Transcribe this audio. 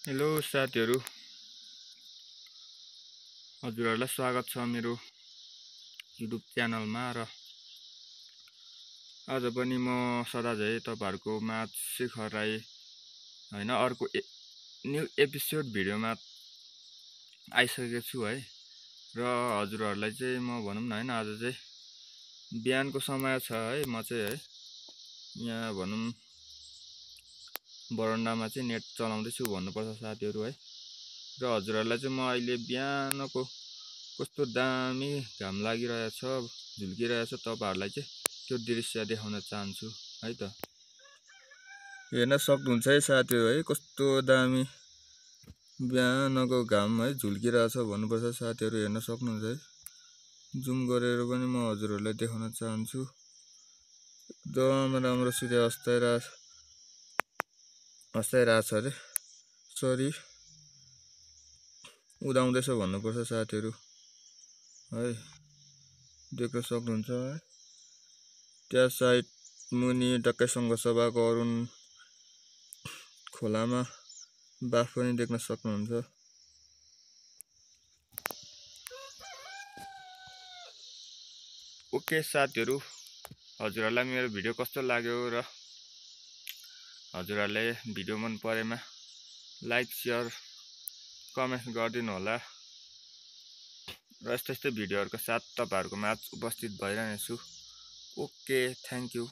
Hello साथीहरू, हजुरहरूलाई स्वागत छ मेरो युट्युब च्यानलमा। र आज पनि म सदाझै तपाईँहरूको माझ सिखराई होइन अर्को न्यू एपिसोड भिडियोमा आइसकेको छु है। र हजुरहरूलाई चाहिँ म भनौँ न होइन, आज चाहिँ बिहानको समय छ है। म चाहिँ है यहाँ भनौँ बरन्डामा चाहिँ नेट चलाउँदैछु भन्नुपर्छ साथीहरू है। र हजुरहरूलाई चाहिँ म अहिले बिहानको कस्तो दामी घाम लागिरहेछ, झुल्किरहेछ, तपाईँहरूलाई चाहिँ त्यो दृश्य देखाउन चाहन्छु है त। हेर्न सक्नुहुन्छ है साथीहरू है, कस्तो दामी बिहानको घाम है झुल्किरहेछ भन्नुपर्छ साथीहरू। हेर्न सक्नुहुन्छ है, जुम गरेर पनि म हजुरहरूलाई देखाउन चाहन्छु। एकदम राम्रो सूर्य अस्ताइरहेछ अरे, सरी उदाउँदैछ भन्नुपर्छ साथीहरू है। देख्न सक्नुहुन्छ है, त्यहाँ साइड मुनि टक्कै सङ्घसभाको अरुण खोलामा बाफ पनि देख्न सक्नुहुन्छ। ओके साथीहरू, हजुरहरूलाई मेरो भिडियो कस्तो लाग्यो र हजुरहरूले भिडियो मन परेमा लाइक सेयर कमेन्ट गरिदिनु होला। र यस्तै भिडियोहरूको साथ तपाईँहरूको माझ उपस्थित भइरहनेछु। Okay, thank you.